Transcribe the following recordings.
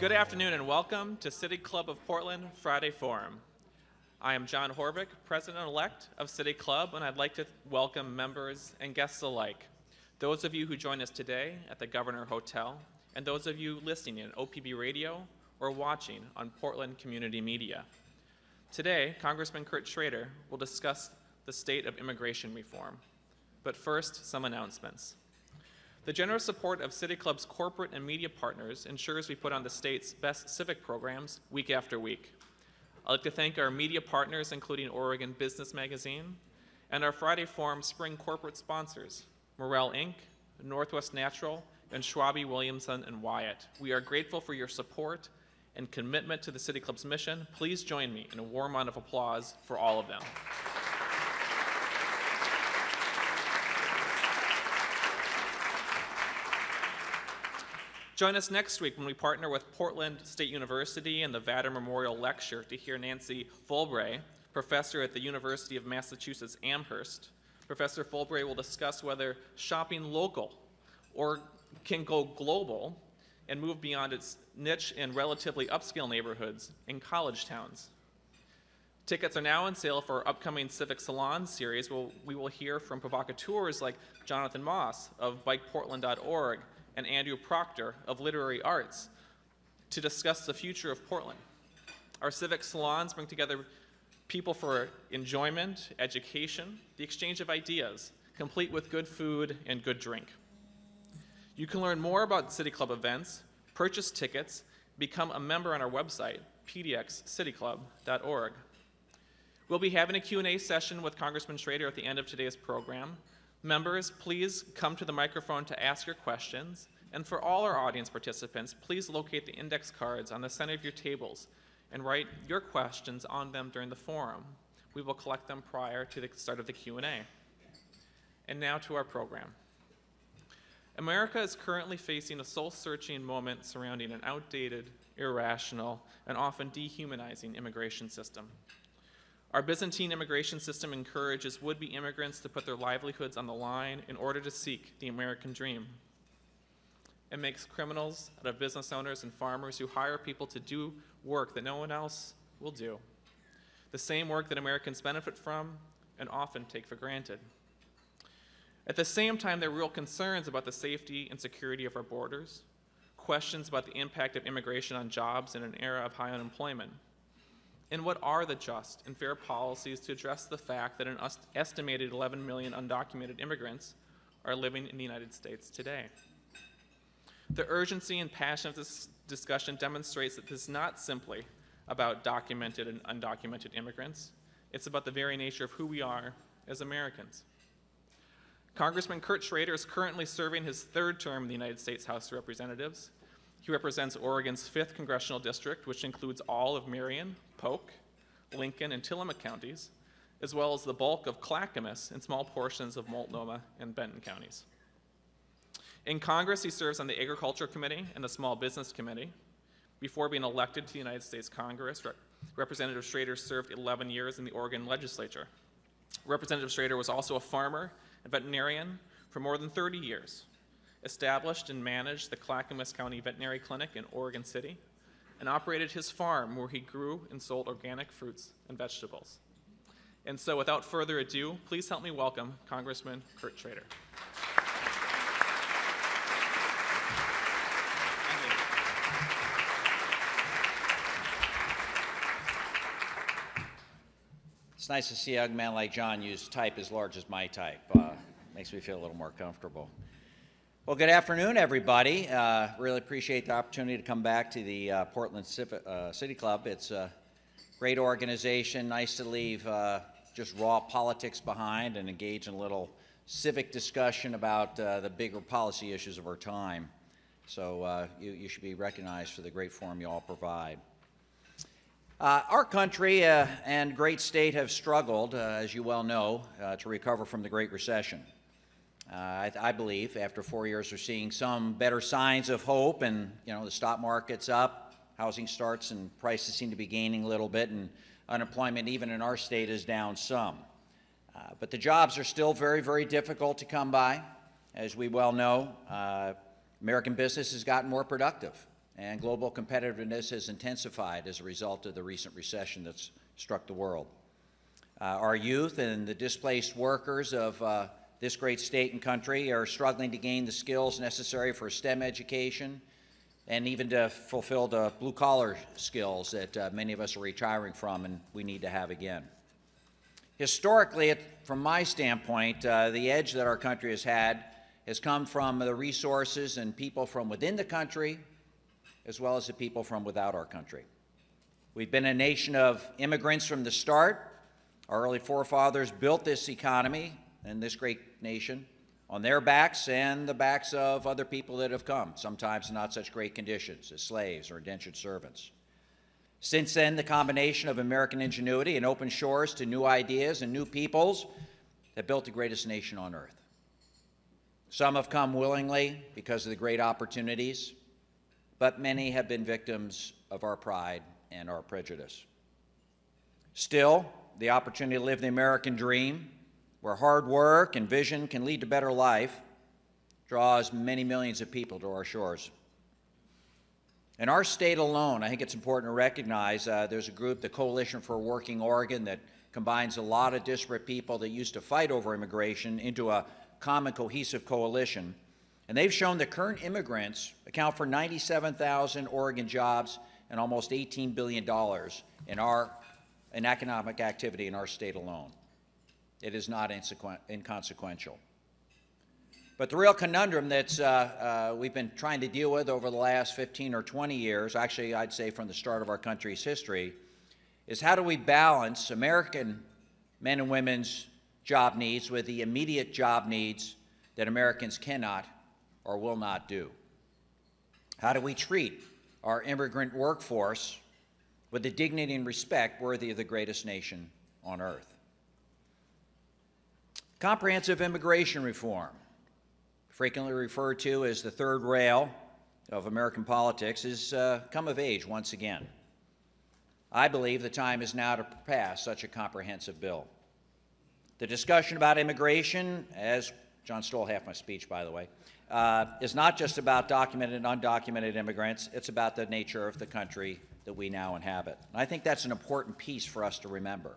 Good afternoon and welcome to City Club of Portland Friday Forum. I am John Horvick, President-elect of City Club, and I'd like to welcome members and guests alike. Those of you who join us today at the Governor Hotel, and those of you listening in OPB radio or watching on Portland Community Media. Today, Congressman Kurt Schrader will discuss the state of immigration reform. But first, some announcements. The generous support of City Club's corporate and media partners ensures we put on the state's best civic programs week after week. I'd like to thank our media partners, including Oregon Business Magazine, and our Friday Forum spring corporate sponsors, Morel Inc., Northwest Natural, and Schwabe, Williamson, and Wyatt. We are grateful for your support and commitment to the City Club's mission. Please join me in a warm round of applause for all of them. Join us next week when we partner with Portland State University and the Vader Memorial Lecture to hear Nancy Fulbray, professor at the University of Massachusetts Amherst. Professor Fulbray will discuss whether shopping local or can go global and move beyond its niche in relatively upscale neighborhoods in college towns. Tickets are now on sale for our upcoming Civic Salon series, where we will hear from provocateurs like Jonathan Moss of bikeportland.org and Andrew Proctor of Literary Arts to discuss the future of Portland. Our civic salons bring together people for enjoyment, education, the exchange of ideas, complete with good food and good drink. You can learn more about City Club events, purchase tickets, become a member on our website, pdxcityclub.org. We'll be having a Q&A session with Congressman Schrader at the end of today's program. Members, please come to the microphone to ask your questions. And for all our audience participants, please locate the index cards on the center of your tables and write your questions on them during the forum. We will collect them prior to the start of the Q&A. And now to our program. America is currently facing a soul-searching moment surrounding an outdated, irrational, and often dehumanizing immigration system. Our Byzantine immigration system encourages would-be immigrants to put their livelihoods on the line in order to seek the American dream. It makes criminals out of business owners and farmers who hire people to do work that no one else will do, the same work that Americans benefit from and often take for granted. At the same time, there are real concerns about the safety and security of our borders, questions about the impact of immigration on jobs in an era of high unemployment. And what are the just and fair policies to address the fact that an estimated 11 million undocumented immigrants are living in the United States today? The urgency and passion of this discussion demonstrates that this is not simply about documented and undocumented immigrants. It's about the very nature of who we are as Americans. Congressman Kurt Schrader is currently serving his third term in the United States House of Representatives. He represents Oregon's 5th congressional district, which includes all of Marion, Polk, Lincoln, and Tillamook counties, as well as the bulk of Clackamas and small portions of Multnomah and Benton counties. In Congress, he serves on the Agriculture Committee and the Small Business Committee. Before being elected to the United States Congress, Representative Schrader served 11 years in the Oregon legislature. Representative Schrader was also a farmer and veterinarian for more than 30 years, established and managed the Clackamas County Veterinary Clinic in Oregon City, and operated his farm where he grew and sold organic fruits and vegetables. And so without further ado, please help me welcome Congressman Kurt Schrader. It's nice to see a young man like John use type as large as my type. Makes me feel a little more comfortable. Well, good afternoon, everybody. Really appreciate the opportunity to come back to the Portland City Club. It's a great organization. Nice to leave just raw politics behind and engage in a little civic discussion about the bigger policy issues of our time. So you should be recognized for the great forum you all provide. Our country and great state have struggled, as you well know, to recover from the Great Recession. I believe after 4 years we're seeing some better signs of hope, and the stock market's up, housing starts and prices seem to be gaining a little bit, and unemployment even in our state is down some. But the jobs are still very, very difficult to come by. As we well know, American business has gotten more productive. and global competitiveness has intensified as a result of the recent recession that's struck the world. Our youth and the displaced workers of this great state and country are struggling to gain the skills necessary for STEM education and even to fulfill the blue-collar skills that many of us are retiring from and we need to have again. Historically, from my standpoint, the edge that our country has had has come from the resources and people from within the country as well as the people from without our country. We've been a nation of immigrants from the start. Our early forefathers built this economy and this great nation on their backs and the backs of other people that have come, sometimes in not such great conditions as slaves or indentured servants. Since then, the combination of American ingenuity and open shores to new ideas and new peoples have built the greatest nation on earth. Some have come willingly because of the great opportunities, but many have been victims of our pride and our prejudice. Still, the opportunity to live the American dream, where hard work and vision can lead to better life, draws many millions of people to our shores. In our state alone, I think it's important to recognize there's a group, the Coalition for a Working Oregon, that combines a lot of disparate people that used to fight over immigration into a common cohesive coalition. And they've shown that current immigrants account for 97,000 Oregon jobs and almost $18 billion in economic activity in our state alone. It is not inconsequential. But the real conundrum that we've been trying to deal with over the last 15 or 20 years, actually I'd say from the start of our country's history, is how do we balance American men and women's job needs with the immediate job needs that Americans cannot or will not do? How do we treat our immigrant workforce with the dignity and respect worthy of the greatest nation on earth? Comprehensive immigration reform, frequently referred to as the third rail of American politics, has come of age once again. I believe the time is now to pass such a comprehensive bill. The discussion about immigration, as John stole half my speech, by the way, is not just about documented and undocumented immigrants. It's about the nature of the country that we now inhabit. And I think that's an important piece for us to remember.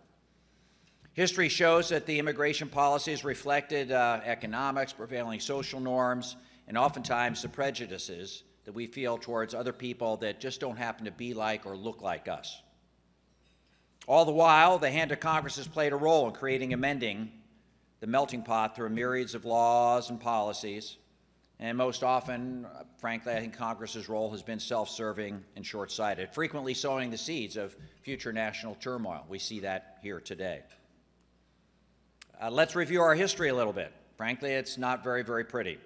History shows that the immigration policies reflected economics, prevailing social norms, and oftentimes the prejudices that we feel towards other people that just don't happen to be like or look like us. All the while, the hand of Congress has played a role in creating and amending the melting pot through myriads of laws and policies, and most often, frankly, I think Congress's role has been self-serving and short-sighted, frequently sowing the seeds of future national turmoil. We see that here today. Let's review our history a little bit. Frankly, it's not very, very pretty.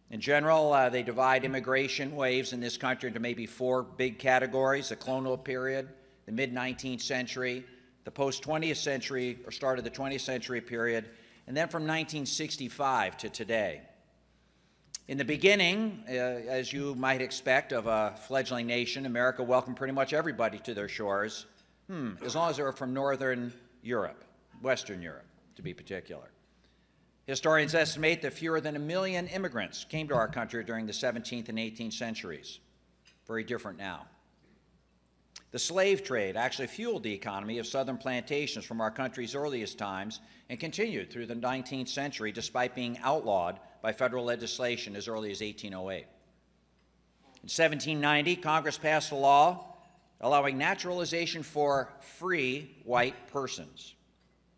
In general, they divide immigration waves in this country into maybe four big categories: the colonial period, the mid-19th century, the post-20th century or start of the 20th century period, and then from 1965 to today. In the beginning, as you might expect of a fledgling nation, America welcomed pretty much everybody to their shores, as long as they were from Northern Europe, Western Europe, to be particular. Historians estimate that fewer than 1 million immigrants came to our country during the 17th and 18th centuries. Very different now. The slave trade actually fueled the economy of southern plantations from our country's earliest times and continued through the 19th century despite being outlawed by federal legislation as early as 1808. In 1790, Congress passed a law allowing naturalization for free white persons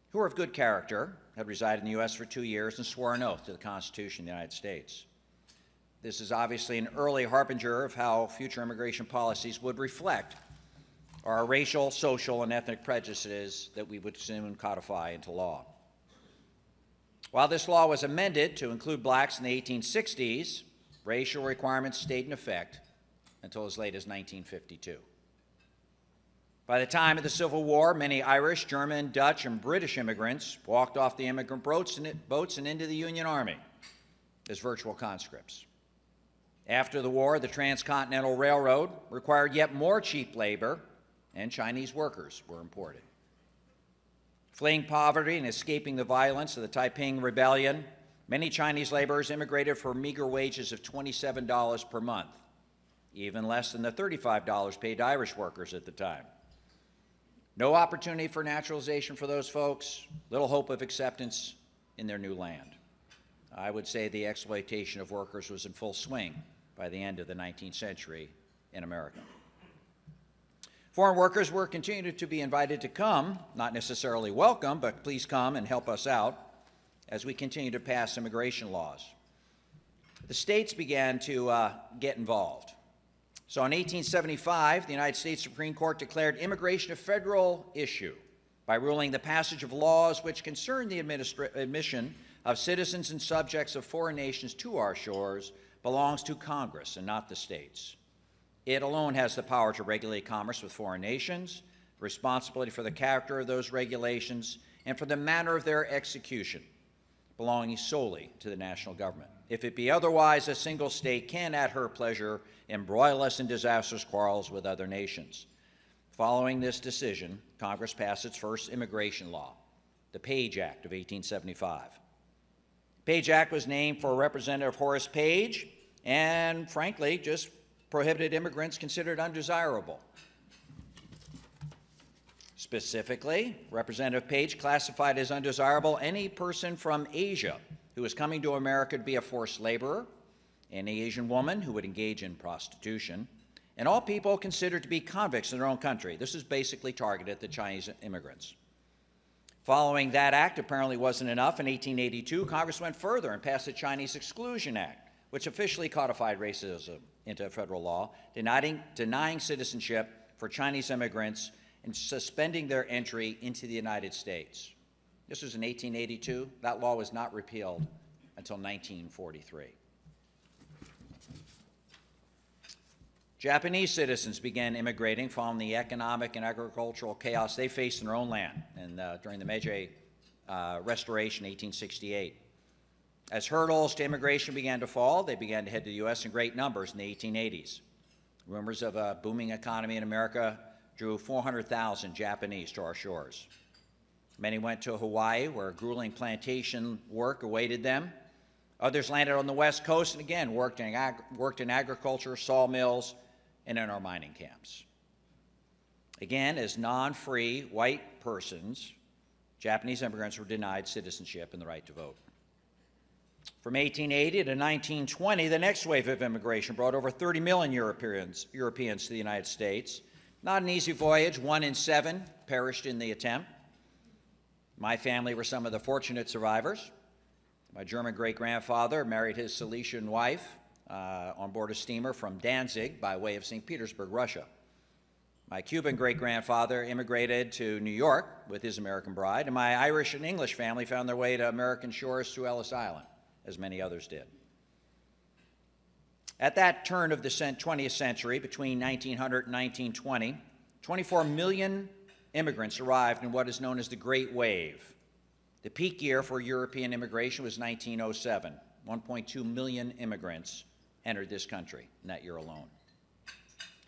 who were of good character, had resided in the U.S. for 2 years, and swore an oath to the Constitution of the United States. This is obviously an early harbinger of how future immigration policies would reflect our racial, social, and ethnic prejudices that we would soon codify into law. While this law was amended to include blacks in the 1860s, racial requirements stayed in effect until as late as 1952. By the time of the Civil War, many Irish, German, Dutch, and British immigrants walked off the immigrant boats and into the Union Army as virtual conscripts. After the war, the Transcontinental Railroad required yet more cheap labor, and Chinese workers were imported. Fleeing poverty and escaping the violence of the Taiping Rebellion, many Chinese laborers immigrated for meager wages of $27 per month even less than the $35 paid to Irish workers at the time. No opportunity for naturalization for those folks, little hope of acceptance in their new land. I would say the exploitation of workers was in full swing by the end of the 19th century in America. Foreign workers were continued to be invited to come, not necessarily welcome, but please come and help us out as we continue to pass immigration laws. The states began to get involved. So in 1875, the United States Supreme Court declared immigration a federal issue by ruling the passage of laws which concern the admission of citizens and subjects of foreign nations to our shores belongs to Congress and not the states. It alone has the power to regulate commerce with foreign nations, responsibility for the character of those regulations, and for the manner of their execution, belonging solely to the national government. If it be otherwise, a single state can, at her pleasure, embroil us in disastrous quarrels with other nations. Following this decision, Congress passed its first immigration law, the Page Act of 1875. The Page Act was named for Representative Horace Page and, frankly, just prohibited immigrants considered undesirable. Specifically, Representative Page classified as undesirable any person from Asia who was coming to America to be a forced laborer, any Asian woman who would engage in prostitution, and all people considered to be convicts in their own country. This is basically targeted at the Chinese immigrants. Following that act apparently wasn't enough. In 1882, Congress went further and passed the Chinese Exclusion Act, which officially codified racism into federal law, denying citizenship for Chinese immigrants and suspending their entry into the United States. This was in 1882. That law was not repealed until 1943. Japanese citizens began immigrating following the economic and agricultural chaos they faced in their own land and during the Meiji Restoration, 1868. As hurdles to immigration began to fall, they began to head to the U.S. in great numbers in the 1880s. Rumors of a booming economy in America drew 400,000 Japanese to our shores. Many went to Hawaii, where grueling plantation work awaited them. Others landed on the West Coast and again worked in agriculture, sawmills, and in our mining camps. Again, as non-free white persons, Japanese immigrants were denied citizenship and the right to vote. From 1880 to 1920, the next wave of immigration brought over 30 million Europeans to the United States. Not an easy voyage. 1 in 7 perished in the attempt. My family were some of the fortunate survivors. My German great-grandfather married his Silesian wife on board a steamer from Danzig by way of St. Petersburg, Russia. My Cuban great-grandfather immigrated to New York with his American bride, and my Irish and English family found their way to American shores through Ellis Island, as many others did. At that turn of the 20th century, between 1900 and 1920, 24 million immigrants arrived in what is known as the Great Wave. The peak year for European immigration was 1907. 1.2 million immigrants entered this country in that year alone.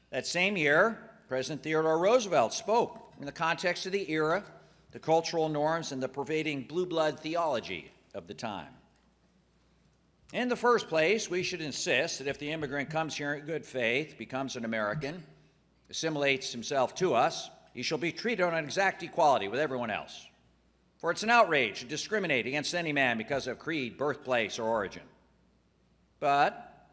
That same year, President Theodore Roosevelt spoke in the context of the era, the cultural norms, and the pervading blue blood theology of the time. In the first place, we should insist that if the immigrant comes here in good faith, becomes an American, assimilates himself to us, he shall be treated on an exact equality with everyone else. For it's an outrage to discriminate against any man because of creed, birthplace, or origin. But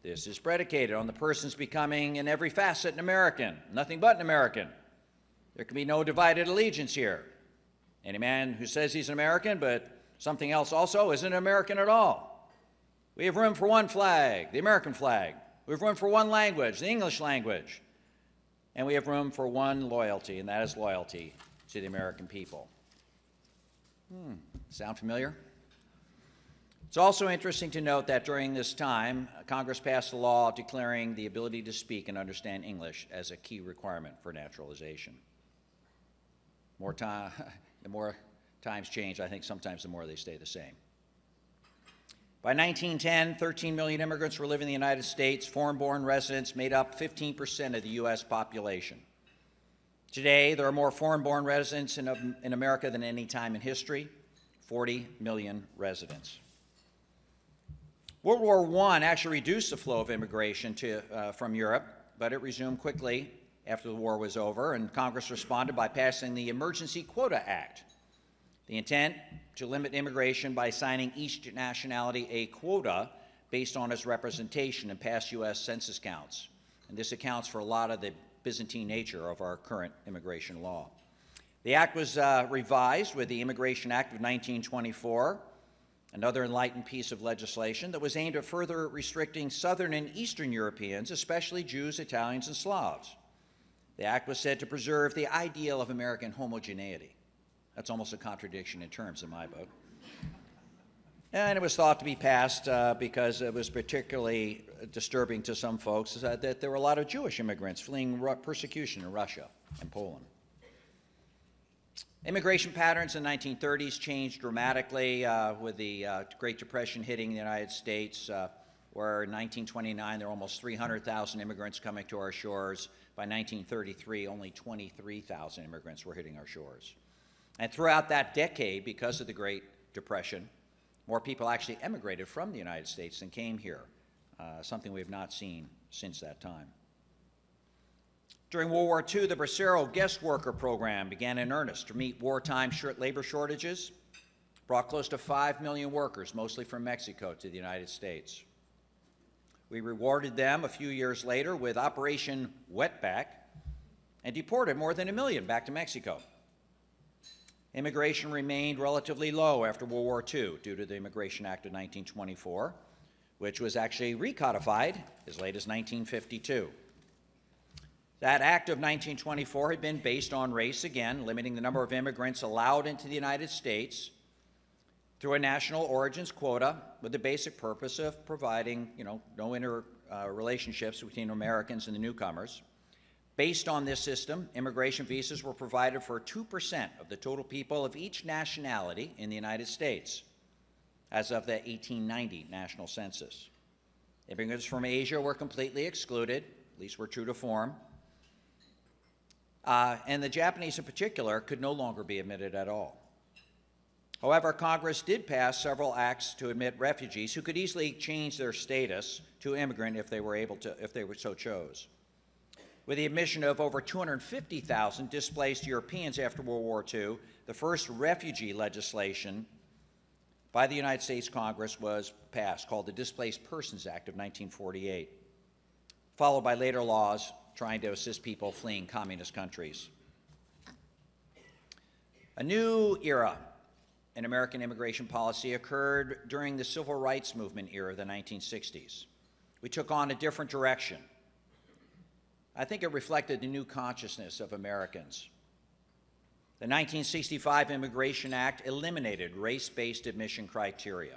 this is predicated on the person's becoming in every facet an American, nothing but an American. There can be no divided allegiance here. Any man who says he's an American but something else also isn't an American at all. We have room for one flag, the American flag. We have room for one language, the English language. And we have room for one loyalty, and that is loyalty to the American people. Sound familiar? It's also interesting to note that during this time, Congress passed a law declaring the ability to speak and understand English as a key requirement for naturalization. The more times change, I think sometimes the more they stay the same. By 1910, 13 million immigrants were living in the United States. Foreign-born residents made up 15% of the U.S. population. Today, there are more foreign-born residents in America than any time in history, 40 million residents. World War I actually reduced the flow of immigration from Europe, but it resumed quickly after the war was over, and Congress responded by passing the Emergency Quota Act. The intent to limit immigration by assigning each nationality a quota based on its representation in past U.S. census counts. And this accounts for a lot of the Byzantine nature of our current immigration law. The act was revised with the Immigration Act of 1924, another enlightened piece of legislation that was aimed at further restricting Southern and Eastern Europeans, especially Jews, Italians, and Slavs. The act was said to preserve the ideal of American homogeneity. That's almost a contradiction in terms in my book. And it was thought to be passed because it was particularly disturbing to some folks that there were a lot of Jewish immigrants fleeing persecution in Russia and Poland. Immigration patterns in the 1930s changed dramatically with the Great Depression hitting the United States, where in 1929 there were almost 300,000 immigrants coming to our shores. By 1933, only 23,000 immigrants were hitting our shores. And throughout that decade, because of the Great Depression, more people actually emigrated from the United States than came here, something we have not seen since that time. During World War II, the Bracero guest worker program began in earnest to meet wartime labor shortages, brought close to 5 million workers, mostly from Mexico, to the United States. We rewarded them a few years later with Operation Wetback and deported more than 1 million back to Mexico. Immigration remained relatively low after World War II due to the Immigration Act of 1924, which was actually recodified as late as 1952. That act of 1924 had been based on race again, limiting the number of immigrants allowed into the United States through a national origins quota with the basic purpose of providing, no interrelationships between Americans and the newcomers. Based on this system, immigration visas were provided for 2% of the total people of each nationality in the United States as of the 1890 national census. Immigrants from Asia were completely excluded, at least were true to form, and the Japanese in particular could no longer be admitted at all. However, Congress did pass several acts to admit refugees who could easily change their status to immigrant if they so chose. With the admission of over 250,000 displaced Europeans after World War II, the first refugee legislation by the United States Congress was passed, called the Displaced Persons Act of 1948, followed by later laws trying to assist people fleeing communist countries. A new era in American immigration policy occurred during the Civil Rights Movement era of the 1960s. We took on a different direction. I think it reflected the new consciousness of Americans. The 1965 Immigration Act eliminated race-based admission criteria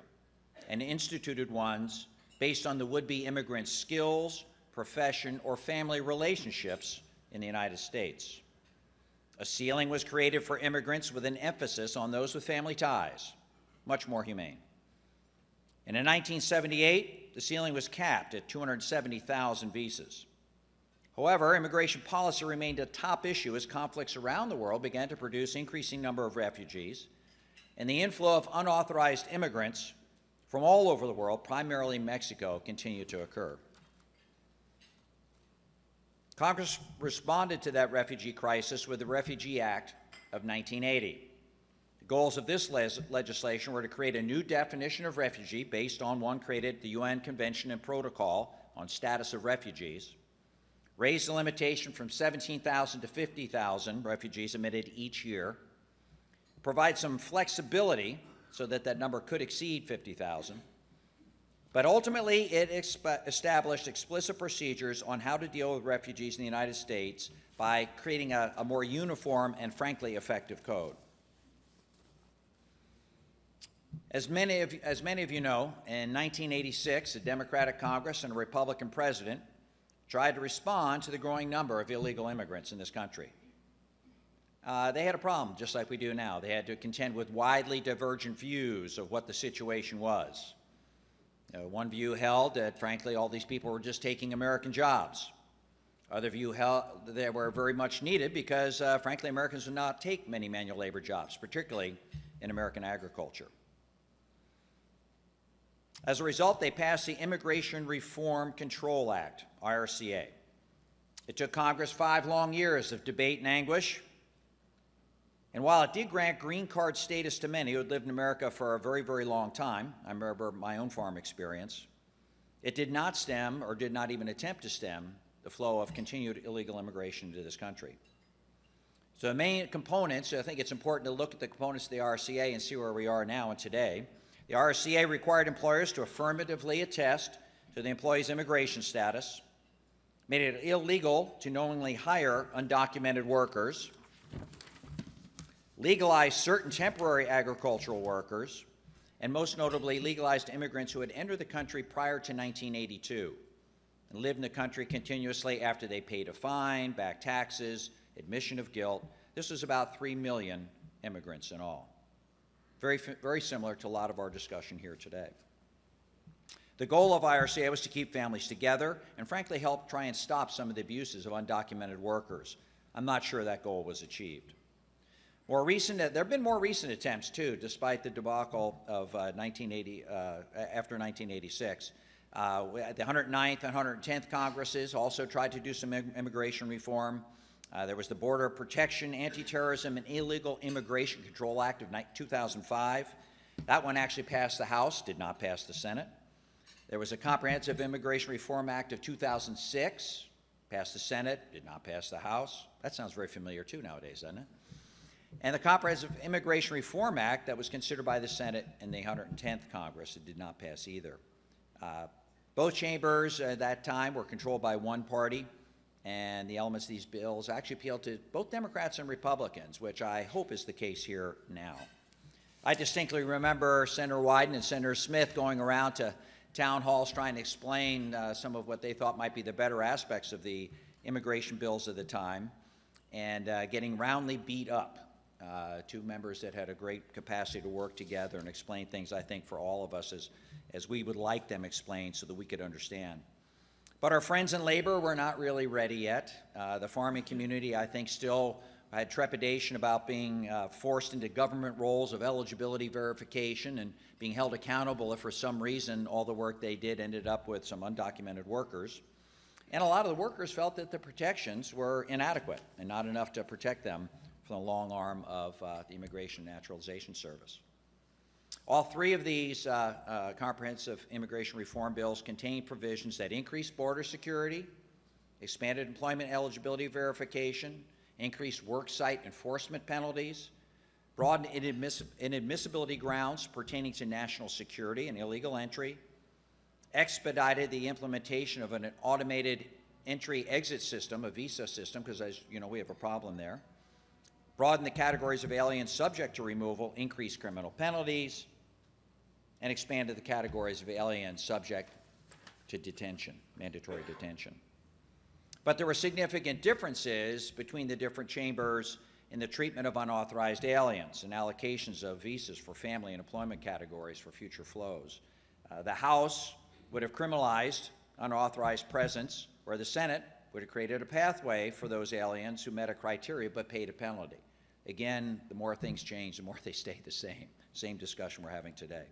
and instituted ones based on the would-be immigrant's skills, profession, or family relationships in the United States. A ceiling was created for immigrants with an emphasis on those with family ties, much more humane. And in 1978, the ceiling was capped at 270,000 visas. However, immigration policy remained a top issue as conflicts around the world began to produce an increasing number of refugees, and the inflow of unauthorized immigrants from all over the world, primarily Mexico, continued to occur. Congress responded to that refugee crisis with the Refugee Act of 1980. The goals of this legislation were to create a new definition of refugee based on one created at the UN Convention and Protocol on Status of Refugees, raise the limitation from 17,000 to 50,000 refugees admitted each year, provide some flexibility so that that number could exceed 50,000, but ultimately, it established explicit procedures on how to deal with refugees in the United States by creating a more uniform and, frankly, effective code. As many of you know, in 1986, a Democratic Congress and a Republican president tried to respond to the growing number of illegal immigrants in this country. They had a problem, just like we do now. They had to contend with widely divergent views of what the situation was. One view held that, frankly, all these people were just taking American jobs. Other view held that they were very much needed because, frankly, Americans would not take many manual labor jobs, particularly in American agriculture. As a result, they passed the Immigration Reform Control Act, IRCA. It took Congress 5 long years of debate and anguish. And while it did grant green card status to many who had lived in America for a very, very long time, I remember my own farm experience, it did not stem, or did not even attempt to stem, the flow of continued illegal immigration into this country. So the main components, I think it's important to look at the components of the RCA and see where we are now and today. The RCA required employers to affirmatively attest to the employee's immigration status, made it illegal to knowingly hire undocumented workers, legalized certain temporary agricultural workers, and most notably legalized immigrants who had entered the country prior to 1982 and lived in the country continuously after they paid a fine, back taxes, admission of guilt. This was about 3 million immigrants in all. Very similar to a lot of our discussion here today. The goal of IRCA was to keep families together and frankly help try and stop some of the abuses of undocumented workers. I'm not sure that goal was achieved. There have been more recent attempts too, despite the debacle of after 1986. The 109th and 110th Congresses also tried to do some immigration reform. There was the Border Protection, Anti-Terrorism, and Illegal Immigration Control Act of 2005. That one actually passed the House, did not pass the Senate. There was a Comprehensive Immigration Reform Act of 2006, passed the Senate, did not pass the House. That sounds very familiar too nowadays, doesn't it? And the Comprehensive Immigration Reform Act that was considered by the Senate and the 110th Congress, it did not pass either. Both chambers at that time were controlled by one party, and the elements of these bills actually appealed to both Democrats and Republicans, which I hope is the case here now. I distinctly remember Senator Wyden and Senator Smith going around to town halls trying to explain some of what they thought might be the better aspects of the immigration bills of the time, and getting roundly beat up. Two members that had a great capacity to work together and explain things, I think, for all of us as we would like them explained so that we could understand. But our friends in labor were not really ready yet. The farming community, I think, still had trepidation about being forced into government roles of eligibility verification and being held accountable if for some reason all the work they did ended up with some undocumented workers. And a lot of the workers felt that the protections were inadequate and not enough to protect them from the long arm of the Immigration and Naturalization Service. All three of these comprehensive immigration reform bills contain provisions that increase border security, expanded employment eligibility verification, increased worksite enforcement penalties, broadened inadmissibility grounds pertaining to national security and illegal entry, expedited the implementation of an automated entry-exit system, a visa system, because as you know, we have a problem there, broaden the categories of aliens subject to removal, increase criminal penalties, and expanded the categories of aliens subject to detention, mandatory detention. But there were significant differences between the different chambers in the treatment of unauthorized aliens and allocations of visas for family and employment categories for future flows. The House would have criminalized unauthorized presence, where the Senate would have created a pathway for those aliens who met a criteria but paid a penalty. Again, the more things change, the more they stay the same. Same discussion we're having today.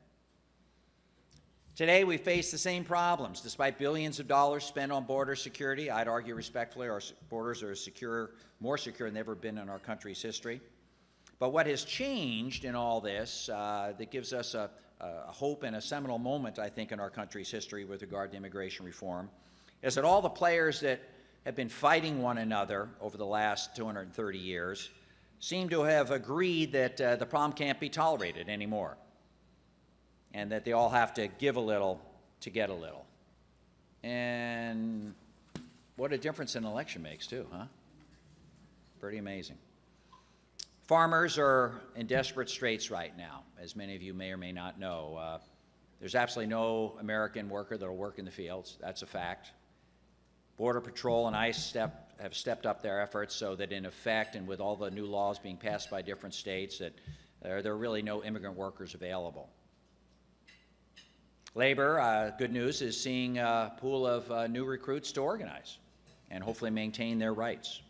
Today, we face the same problems. Despite billions of dollars spent on border security, I'd argue respectfully our borders are secure, more secure than they've ever been in our country's history. But what has changed in all this that gives us a hope and a seminal moment, I think, in our country's history with regard to immigration reform, is that all the players that have been fighting one another over the last 230 years seem to have agreed that the problem can't be tolerated anymore, and that they all have to give a little to get a little. And what a difference an election makes too, huh? Pretty amazing. Farmers are in desperate straits right now, as many of you may or may not know. There's absolutely no American worker that will work in the fields. That's a fact. Border Patrol and ICE have stepped up their efforts so that in effect, and with all the new laws being passed by different states, that there are really no immigrant workers available. Labor, good news, is seeing a pool of new recruits to organize and hopefully maintain their rights.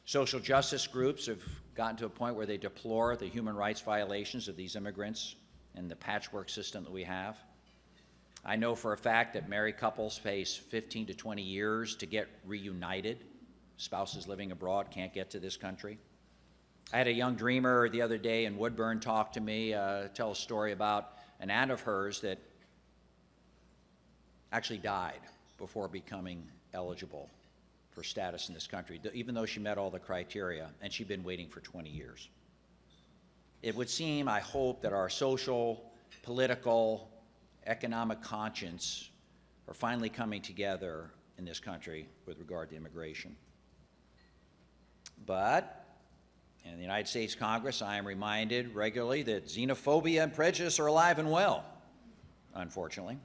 Social justice groups have gotten to a point where they deplore the human rights violations of these immigrants and the patchwork system that we have. I know for a fact that married couples face 15 to 20 years to get reunited. Spouses living abroad can't get to this country. I had a young dreamer the other day in Woodburn talk to me, tell a story about an aunt of hers that actually died before becoming eligible for status in this country, even though she met all the criteria, and she'd been waiting for 20 years. It would seem, I hope, that our social, political, economic conscience are finally coming together in this country with regard to immigration. But in the United States Congress, I am reminded regularly that xenophobia and prejudice are alive and well, unfortunately.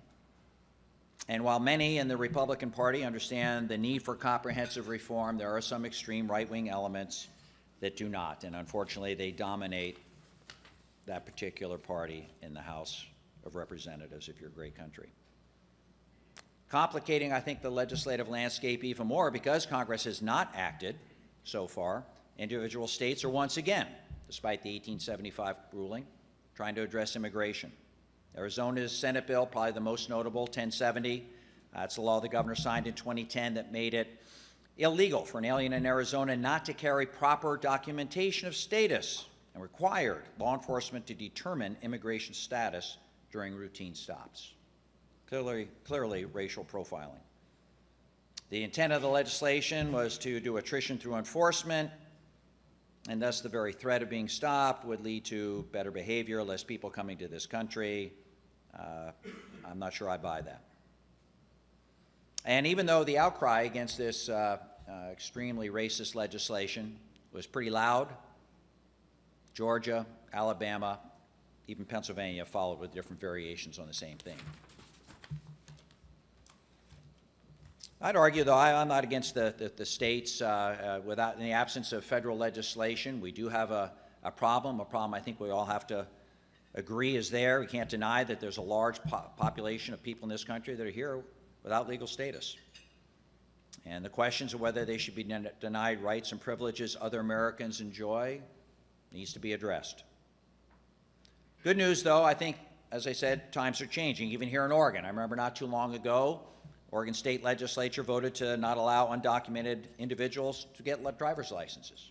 And while many in the Republican Party understand the need for comprehensive reform, there are some extreme right-wing elements that do not, and unfortunately they dominate that particular party in the House of Representatives of your great country. Complicating, I think, the legislative landscape even more because Congress has not acted so far. Individual states are once again, despite the 1875 ruling, trying to address immigration. Arizona's Senate bill, probably the most notable, 1070. That's the law the governor signed in 2010 that made it illegal for an alien in Arizona not to carry proper documentation of status and required law enforcement to determine immigration status during routine stops. Clearly racial profiling. The intent of the legislation was to do attrition through enforcement, and thus the very threat of being stopped would lead to better behavior, less people coming to this country. I'm not sure I buy that. And even though the outcry against this extremely racist legislation was pretty loud, Georgia, Alabama, even Pennsylvania followed with different variations on the same thing. I'd argue, though, I'm not against the states. Without, in the absence of federal legislation, we do have a problem I think we all have to agree is there. We can't deny that there's a large population of people in this country that are here without legal status. And the questions of whether they should be denied rights and privileges other Americans enjoy needs to be addressed. Good news, though, I think, as I said, times are changing, even here in Oregon. I remember not too long ago, Oregon State Legislature voted to not allow undocumented individuals to get driver's licenses.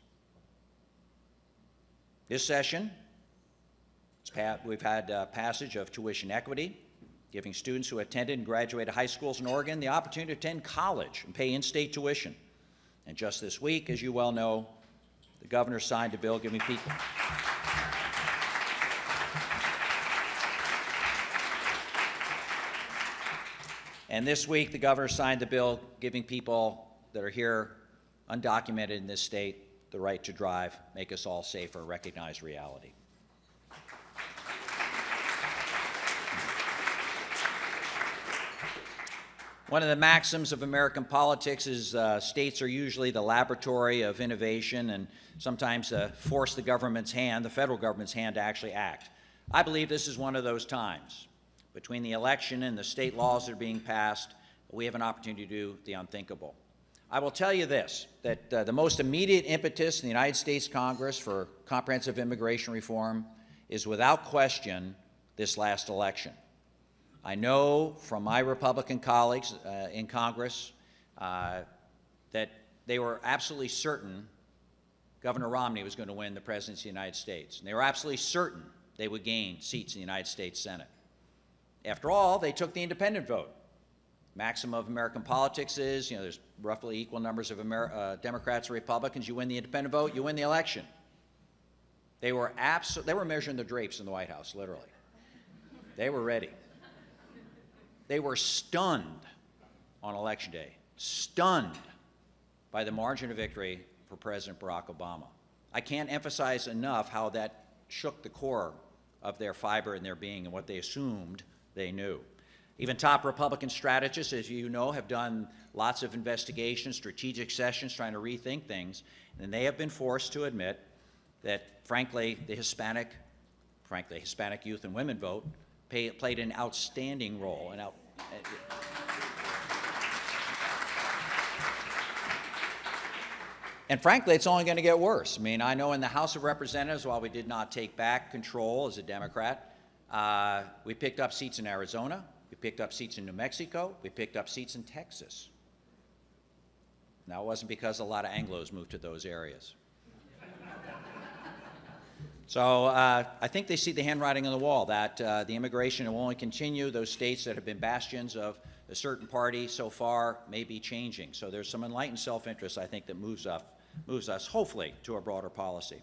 This session, we've had passage of tuition equity, giving students who attended and graduated high schools in Oregon the opportunity to attend college and pay in-state tuition. And just this week, as you well know, the governor signed a bill giving people And this week, the governor signed the bill giving people that are here undocumented in this state the right to drive, make us all safer, recognize reality. One of the maxims of American politics is states are usually the laboratory of innovation and sometimes force the government's hand, the federal government's hand, to actually act. I believe this is one of those times. Between the election and the state laws that are being passed, we have an opportunity to do the unthinkable. I will tell you this, that the most immediate impetus in the United States Congress for comprehensive immigration reform is without question this last election. I know from my Republican colleagues in Congress that they were absolutely certain Governor Romney was going to win the presidency of the United States. And they were absolutely certain they would gain seats in the United States Senate. After all, they took the independent vote. Maxim of American politics is, there's roughly equal numbers of Democrats and Republicans. You win the independent vote, you win the election. They were measuring the drapes in the White House, literally. They were ready. They were stunned on Election Day, stunned by the margin of victory for President Barack Obama. I can't emphasize enough how that shook the core of their fiber and their being and what they assumed they knew. Even top Republican strategists, as you know, have done lots of investigations, strategic sessions, trying to rethink things, and they have been forced to admit that, frankly, the Hispanic youth and women vote played an outstanding role. And frankly, it's only going to get worse. I mean, I know in the House of Representatives, while we did not take back control as a Democrat, we picked up seats in Arizona, We picked up seats in New Mexico. We picked up seats in Texas. Now, it wasn't because a lot of Anglos moved to those areas. So I think they see the handwriting on the wall that the immigration will only continue. Those states that have been bastions of a certain party so far may be changing. So there's some enlightened self-interest, I think, that moves us, hopefully, to a broader policy.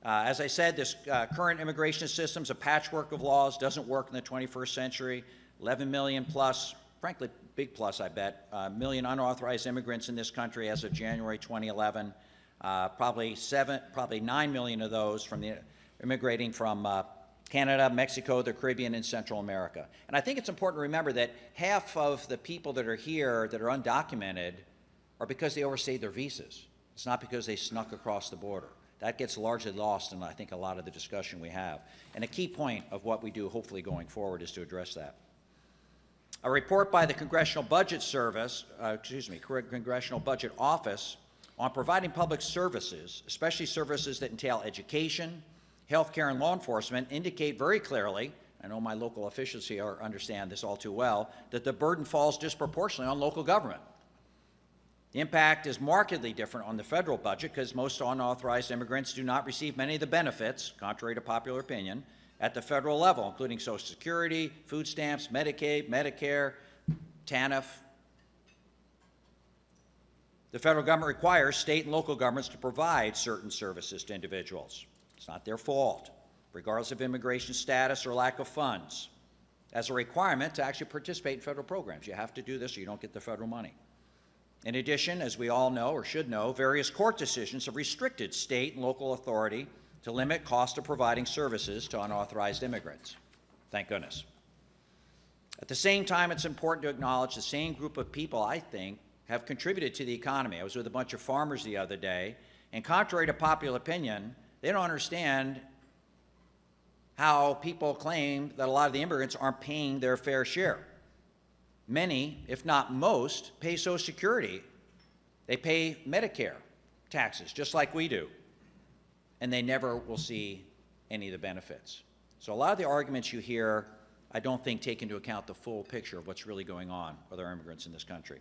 As I said, this current immigration system is a patchwork of laws, doesn't work in the 21st century. 11 million plus, frankly, big plus, I bet, million unauthorized immigrants in this country as of January 2011. Probably 9 million of those immigrating from Canada, Mexico, the Caribbean, and Central America. And I think it's important to remember that half of the people that are here that are undocumented are because they overstayed their visas. It's not because they snuck across the border. That gets largely lost in, I think, a lot of the discussion we have. And a key point of what we do, hopefully going forward, is to address that. A report by the Congressional Budget Congressional Budget Office on providing public services, especially services that entail education, healthcare, and law enforcement, indicate very clearly, I know my local officials here understand this all too well, that the burden falls disproportionately on local government. The impact is markedly different on the federal budget because most unauthorized immigrants do not receive many of the benefits, contrary to popular opinion, at the federal level, including Social Security, food stamps, Medicaid, Medicare, TANF. The federal government requires state and local governments to provide certain services to individuals. It's not their fault, regardless of immigration status or lack of funds. As a requirement to actually participate in federal programs, you have to do this or you don't get the federal money. In addition, as we all know or should know, various court decisions have restricted state and local authority to limit cost of providing services to unauthorized immigrants. Thank goodness. At the same time, it's important to acknowledge the same group of people, I think, have contributed to the economy. I was with a bunch of farmers the other day, and contrary to popular opinion, they don't understand how people claim that a lot of the immigrants aren't paying their fair share. Many, if not most, pay Social Security. They pay Medicare taxes, just like we do, and they never will see any of the benefits. So a lot of the arguments you hear, I don't think take into account the full picture of what's really going on with our immigrants in this country.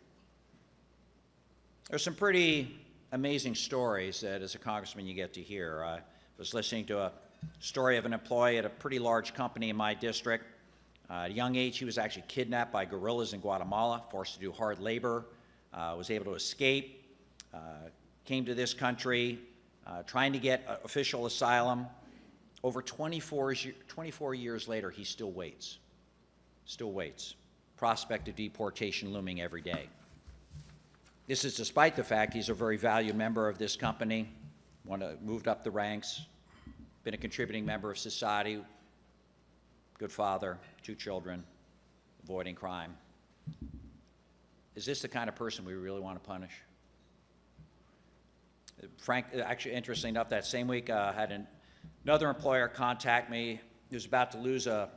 There's some pretty amazing stories that as a congressman you get to hear. I was listening to a story of an employee at a pretty large company in my district. At a young age, he was actually kidnapped by guerrillas in Guatemala, forced to do hard labor, was able to escape, came to this country, trying to get official asylum. Over 24 years later, he still waits. Prospect of deportation looming every day. This is despite the fact he's a very valued member of this company, moved up the ranks, been a contributing member of society, good father, 2 children, avoiding crime. Is this the kind of person we really want to punish? Actually, interestingly enough, that same week I had another employer contact me. He was about to lose a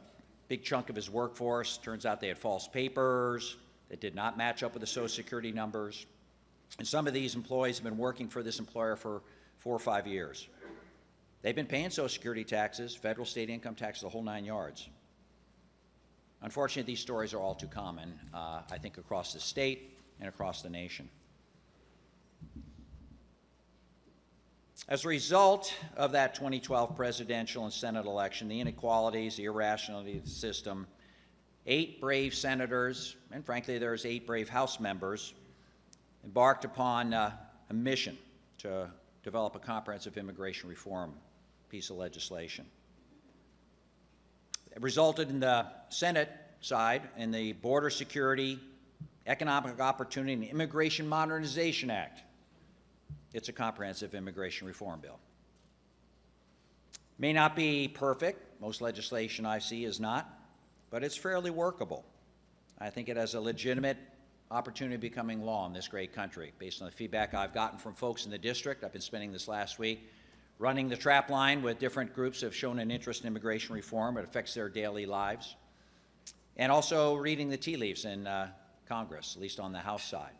big chunk of his workforce. Turns out they had false papers that did not match up with the Social Security numbers. And some of these employees have been working for this employer for 4 or 5 years. They've been paying Social Security taxes, federal, state income taxes, the whole 9 yards. Unfortunately, these stories are all too common, I think, across the state and across the nation. As a result of that 2012 presidential and Senate election, the inequalities, the irrationality of the system, 8 brave senators, and frankly, there's 8 brave House members, embarked upon a mission to develop a comprehensive immigration reform piece of legislation. It resulted in the Senate side in the Border Security, Economic Opportunity, and Immigration Modernization Act. It's a comprehensive immigration reform bill. May not be perfect. Most legislation I see is not, but it's fairly workable. I think it has a legitimate opportunity of becoming law in this great country. Based on the feedback I've gotten from folks in the district, I've been spending this last week running the trap line with different groups that have shown an interest in immigration reform. It affects their daily lives. And also reading the tea leaves in Congress, at least on the House side.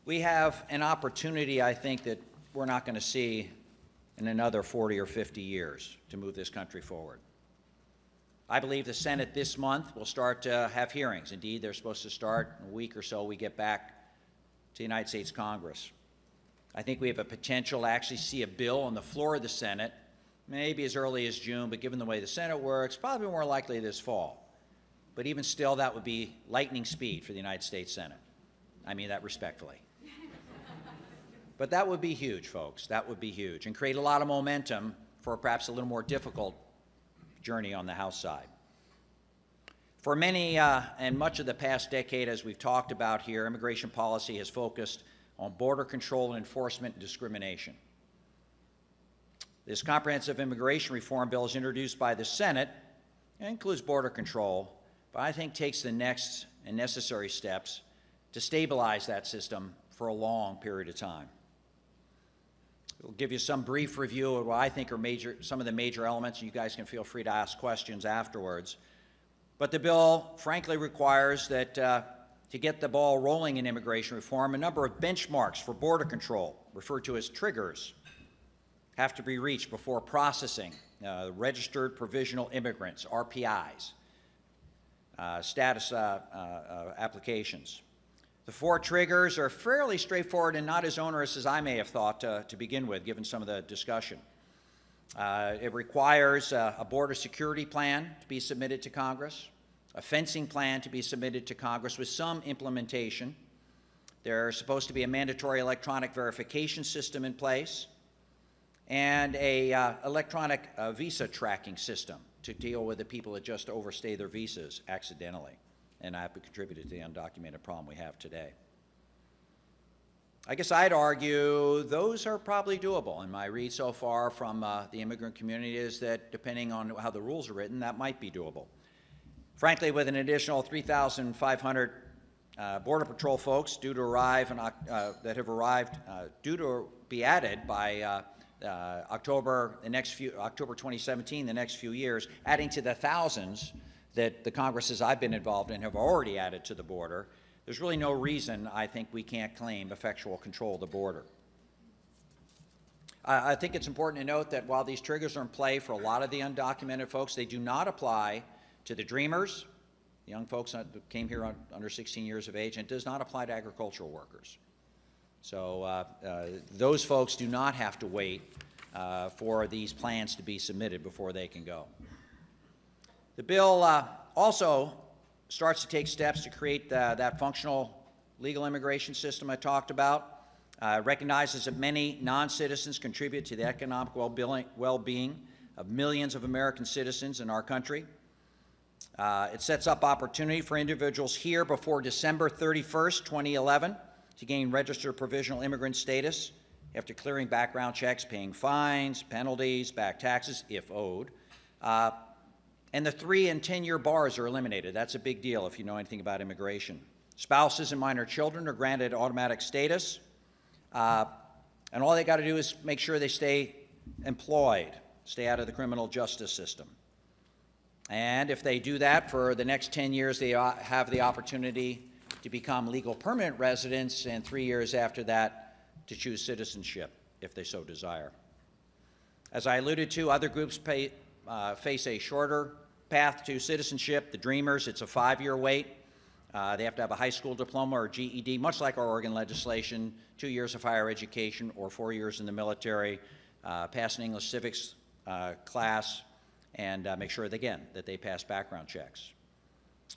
We have an opportunity, I think, that we're not going to see in another 40 or 50 years to move this country forward. I believe the Senate this month will start to have hearings. Indeed, they're supposed to start in a week or so. We get back to the United States Congress. I think we have a potential to actually see a bill on the floor of the Senate, maybe as early as June, but given the way the Senate works, probably more likely this fall. But even still, that would be lightning speed for the United States Senate. I mean that respectfully. But that would be huge, folks. That would be huge, and create a lot of momentum for perhaps a little more difficult journey on the House side. For many and much of the past decade, as we've talked about here, immigration policy has focused on border control and enforcement and discrimination. This comprehensive immigration reform bill is introduced by the Senate and includes border control, but I think takes the next and necessary steps to stabilize that system for a long period of time. We'll give you some brief review of what I think are some of the major elements, and you guys can feel free to ask questions afterwards. But the bill, frankly, requires that to get the ball rolling in immigration reform, a number of benchmarks for border control, referred to as triggers, have to be reached before processing registered provisional immigrants, RPIs, status applications. The 4 triggers are fairly straightforward and not as onerous as I may have thought to begin with, given some of the discussion. It requires a border security plan to be submitted to Congress, a fencing plan to be submitted to Congress with some implementation. There's supposed to be a mandatory electronic verification system in place, and a electronic visa tracking system to deal with the people that just overstay their visas accidentally and have contributed to the undocumented problem we have today. I guess I'd argue those are probably doable, and my read so far from the immigrant community is that depending on how the rules are written, that might be doable. Frankly, with an additional 3,500 Border Patrol folks due to arrive that have arrived, due to be added by October 2017, the next few years, adding to the thousands that the Congresses I've been involved in have already added to the border, there's really no reason I think we can't claim effectual control of the border. I think it's important to note that while these triggers are in play for a lot of the undocumented folks, they do not apply to the dreamers, young folks that came here under 16 years of age, and it does not apply to agricultural workers. So those folks do not have to wait for these plans to be submitted before they can go. The bill also starts to take steps to create that functional legal immigration system I talked about. Recognizes that many non-citizens contribute to the economic well-being of millions of American citizens in our country. It sets up opportunity for individuals here before December 31st, 2011 to gain registered provisional immigrant status after clearing background checks, paying fines, penalties, back taxes if owed. And the 3- and 10-year bars are eliminated. That's a big deal if you know anything about immigration. Spouses and minor children are granted automatic status. And all they got to do is make sure they stay employed, stay out of the criminal justice system. And if they do that for the next 10 years, they have the opportunity to become legal permanent residents, and 3 years after that to choose citizenship if they so desire. As I alluded to, other groups face a shorter path to citizenship. The Dreamers, it's a 5-year wait. They have to have a high school diploma or GED, much like our Oregon legislation, 2 years of higher education or 4 years in the military, pass an English civics class, and make sure, again, that they pass background checks.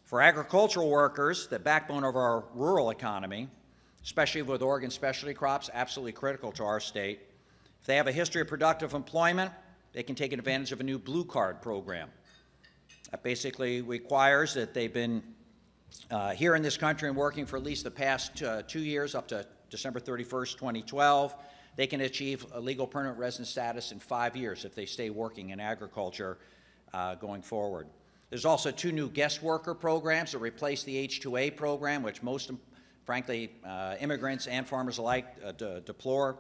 For agricultural workers, the backbone of our rural economy, especially with Oregon specialty crops, absolutely critical to our state. If they have a history of productive employment, they can take advantage of a new Blue Card program. That basically requires that they've been here in this country and working for at least the past 2 years, up to December 31st, 2012. They can achieve a legal permanent resident status in 5 years if they stay working in agriculture going forward. There's also 2 new guest worker programs that replace the H-2A program, which most, frankly, immigrants and farmers alike deplore.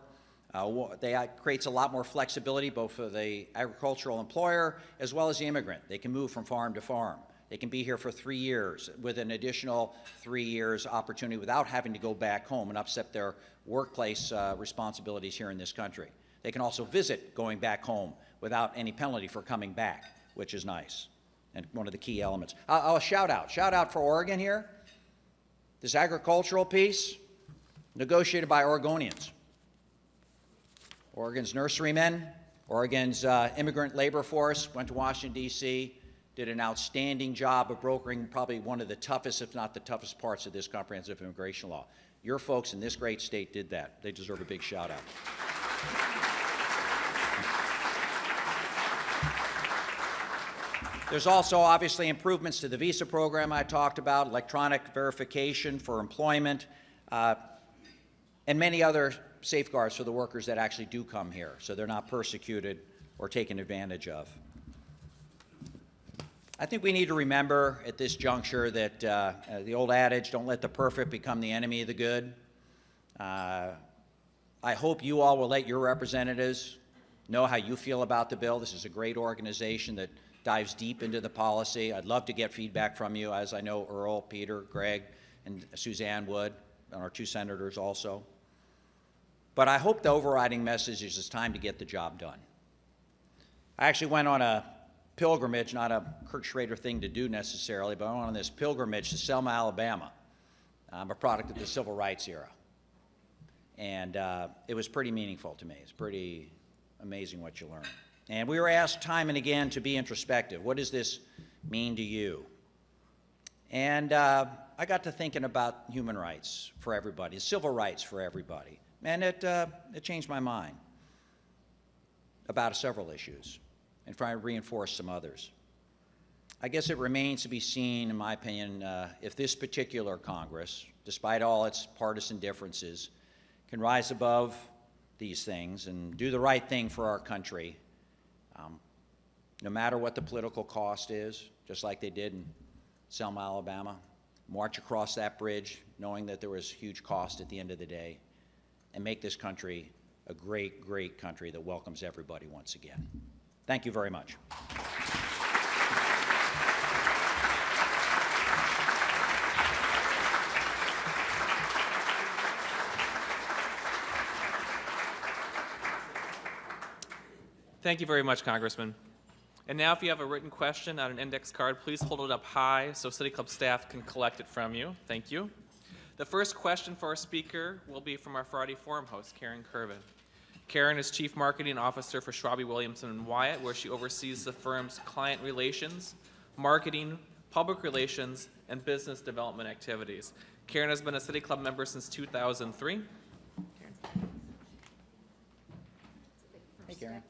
That creates a lot more flexibility both for the agricultural employer as well as the immigrant. They can move from farm to farm. They can be here for 3 years with an additional 3 years opportunity without having to go back home and upset their workplace responsibilities here in this country. They can also visit going back home without any penalty for coming back, which is nice. and one of the key elements. I'll shout out for Oregon here. This agricultural piece, negotiated by Oregonians. Oregon's nurserymen, Oregon's immigrant labor force went to Washington, D.C., did an outstanding job of brokering probably one of the toughest, if not the toughest parts of this comprehensive immigration law. Your folks in this great state did that. They deserve a big shout out. There's also obviously improvements to the visa program I talked about, electronic verification for employment, and many other safeguards for the workers that actually do come here, so they're not persecuted or taken advantage of. I think we need to remember at this juncture that the old adage, don't let the perfect become the enemy of the good. I hope you all will let your representatives know how you feel about the bill. This is a great organization that dives deep into the policy. I'd love to get feedback from you, as I know Earl, Peter, Greg, and Suzanne would, and our two senators also. But I hope the overriding message is it's time to get the job done. I actually went on a pilgrimage, not a Kurt Schrader thing to do necessarily, but I went on this pilgrimage to Selma, Alabama. I'm a product of the civil rights era. And it was pretty meaningful to me. It's pretty amazing what you learn. And we were asked time and again to be introspective. What does this mean to you? And I got to thinking about human rights for everybody, civil rights for everybody. And it changed my mind about several issues and try to reinforce some others. I guess it remains to be seen, in my opinion, if this particular Congress, despite all its partisan differences, can rise above these things and do the right thing for our country, no matter what the political cost is, just like they did in Selma, Alabama. March across that bridge, knowing that there was huge cost at the end of the day, and make this country a great, great country that welcomes everybody once again. Thank you very much. Thank you very much, Congressman. And now if you have a written question on an index card, please hold it up high so City Club staff can collect it from you. Thank you. The first question for our speaker will be from our Friday Forum host, Karen Kervin. Karen is Chief Marketing Officer for Schwab Williamson & Wyatt, where she oversees the firm's client relations, marketing, public relations, and business development activities. Karen has been a City Club member since 2003. Hey, Karen.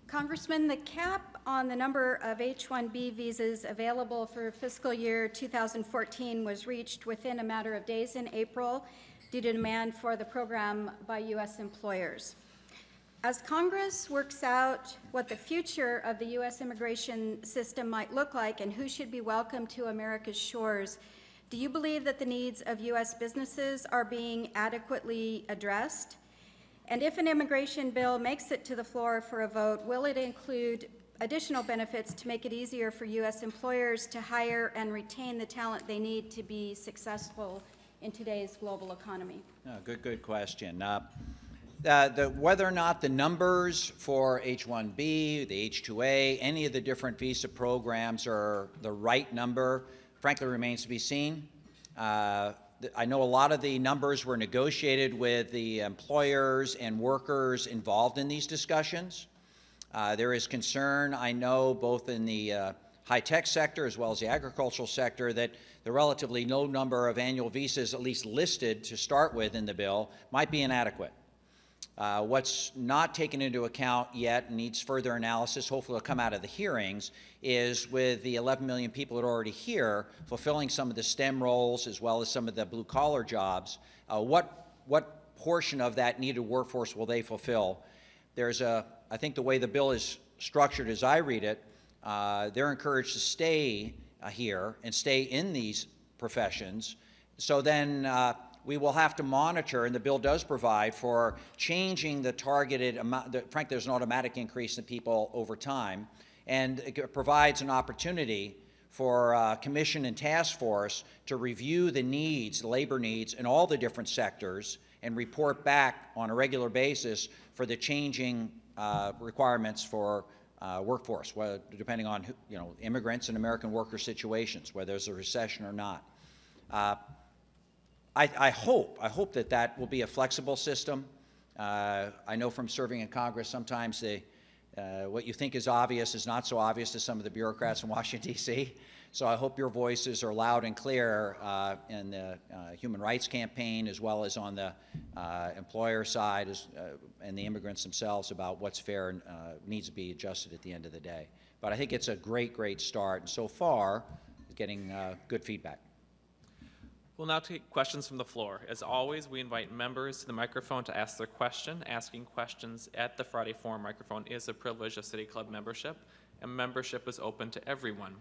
Congressman, the cap on the number of H-1B visas available for fiscal year 2014 was reached within a matter of days in April due to demand for the program by U.S. employers. As Congress works out what the future of the U.S. immigration system might look like and who should be welcomed to America's shores, do you believe that the needs of U.S. businesses are being adequately addressed? And if an immigration bill makes it to the floor for a vote, will it include additional benefits to make it easier for U.S. employers to hire and retain the talent they need to be successful in today's global economy? Oh, good question. Whether or not the numbers for H-1B, the H-2A, any of the different visa programs are the right number, frankly, remains to be seen. I know a lot of the numbers were negotiated with the employers and workers involved in these discussions. There is concern, I know, both in the high-tech sector as well as the agricultural sector, that the relatively low number of annual visas, at least listed to start with in the bill, might be inadequate. What's not taken into account yet and needs further analysis, hopefully will come out of the hearings, is with the 11 million people that are already here fulfilling some of the STEM roles as well as some of the blue-collar jobs, what portion of that needed workforce will they fulfill? I think the way the bill is structured as I read it, they're encouraged to stay here and stay in these professions. So then we will have to monitor, and the bill does provide for changing the targeted amount. Frankly, there's an automatic increase in people over time, and it provides an opportunity for commission and task force to review the needs, the labor needs in all the different sectors and report back on a regular basis for the changing requirements for workforce, depending on immigrants and American worker situations, whether there's a recession or not. I hope that will be a flexible system. I know from serving in Congress sometimes what you think is obvious is not so obvious to some of the bureaucrats in Washington, D.C. So I hope your voices are loud and clear in the human rights campaign, as well as on the employer side and the immigrants themselves, about what's fair and needs to be adjusted at the end of the day. But I think it's a great start, and so far, getting good feedback. We'll now take questions from the floor. As always, we invite members to the microphone to ask their question. Asking questions at the Friday Forum microphone is a privilege of City Club membership, and membership is open to everyone.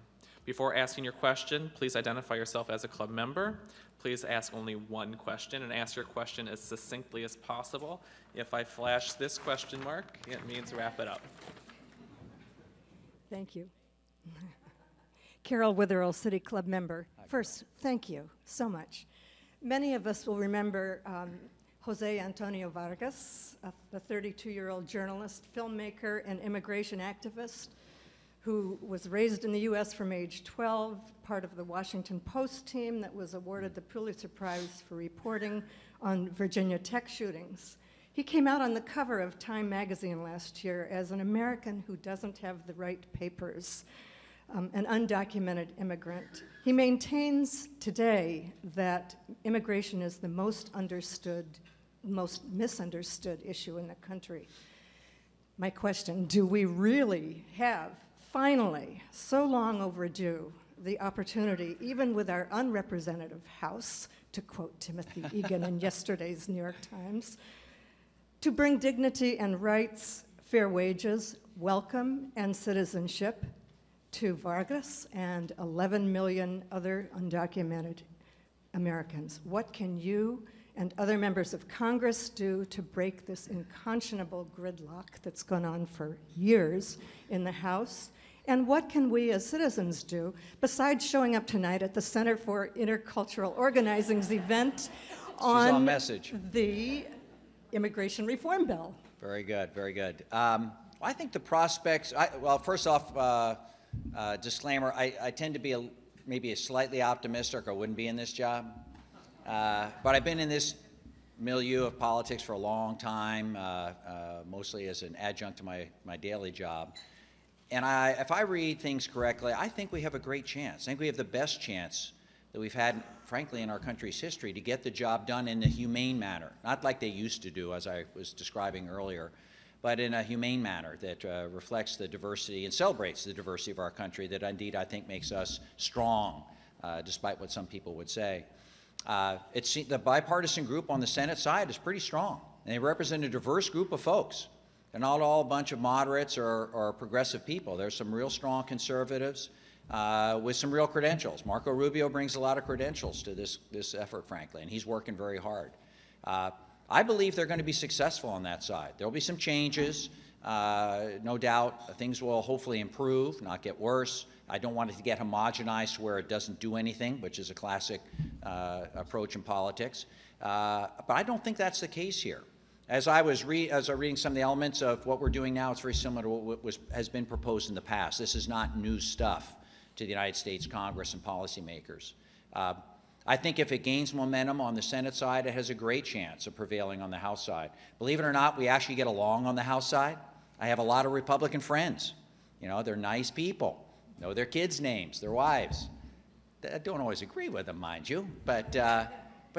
Before asking your question, please identify yourself as a club member. Please ask only one question and ask your question as succinctly as possible. If I flash this question mark, it means wrap it up. Thank you. Carol Witherell, City Club member. First, thank you so much. Many of us will remember Jose Antonio Vargas, the 32-year-old journalist, filmmaker, and immigration activist who was raised in the U.S. from age 12, part of the Washington Post team that was awarded the Pulitzer Prize for reporting on Virginia Tech shootings. He came out on the cover of Time magazine last year as an American who doesn't have the right papers. An undocumented immigrant. He maintains today that immigration is the most misunderstood issue in the country. My question, do we really have, finally, so long overdue, the opportunity, even with our unrepresentative House, to quote Timothy Egan in yesterday's New York Times, to bring dignity and rights, fair wages, welcome, and citizenship to Vargas and 11 million other undocumented Americans? What can you and other members of Congress do to break this unconscionable gridlock that's gone on for years in the House? And what can we as citizens do besides showing up tonight at the Center for Intercultural Organizing's event on the immigration reform bill? Very good, very good. I think the prospects, well, first off, disclaimer, I tend to be maybe a slightly optimistic, or I wouldn't be in this job. But I've been in this milieu of politics for a long time, mostly as an adjunct to my daily job. And if I read things correctly, I think we have a great chance. I think we have the best chance that we've had, frankly, in our country's history to get the job done in a humane manner. Not like they used to do, as I was describing earlier, but in a humane manner that reflects the diversity and celebrates the diversity of our country, that indeed I think makes us strong, despite what some people would say. The bipartisan group on the Senate side is pretty strong, and they represent a diverse group of folks. They're not all a bunch of moderates or progressive people. There's some real strong conservatives with some real credentials. Marco Rubio brings a lot of credentials to this effort, frankly, and he's working very hard. I believe they're going to be successful on that side. There'll be some changes. No doubt things will hopefully improve, not get worse. I don't want it to get homogenized where it doesn't do anything, which is a classic approach in politics. But I don't think that's the case here. As I was reading some of the elements of what we're doing now, it's very similar to what has been proposed in the past. This is not new stuff to the United States Congress and policymakers. I think if it gains momentum on the Senate side, it has a great chance of prevailing on the House side. Believe it or not, we actually get along on the House side. I have a lot of Republican friends. You know, they're nice people, know their kids' names, their wives. I don't always agree with them, mind you, but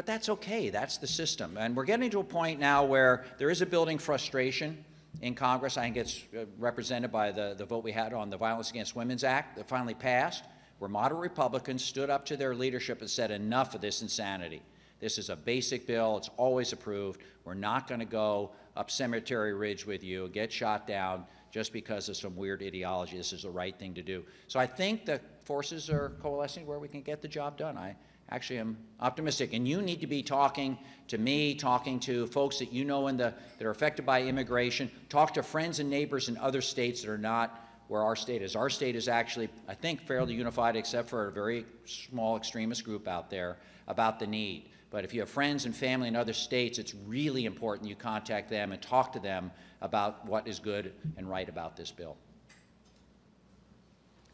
that's okay. That's the system. And we're getting to a point now where there is a building frustration in Congress. I think it's represented by the vote we had on the Violence Against Women's Act that finally passed, where moderate Republicans stood up to their leadership and said, enough of this insanity. This is a basic bill. It's always approved. We're not going to go up Cemetery Ridge with you and get shot down just because of some weird ideology. This is the right thing to do. So I think the forces are coalescing where we can get the job done. I actually am optimistic. And you need to be talking to me, talking to folks that you know that are affected by immigration. Talk to friends and neighbors in other states that are not where our state is. Our state is actually, I think, fairly unified, except for a very small extremist group out there about the need. But if you have friends and family in other states, it's really important you contact them and talk to them about what is good and right about this bill.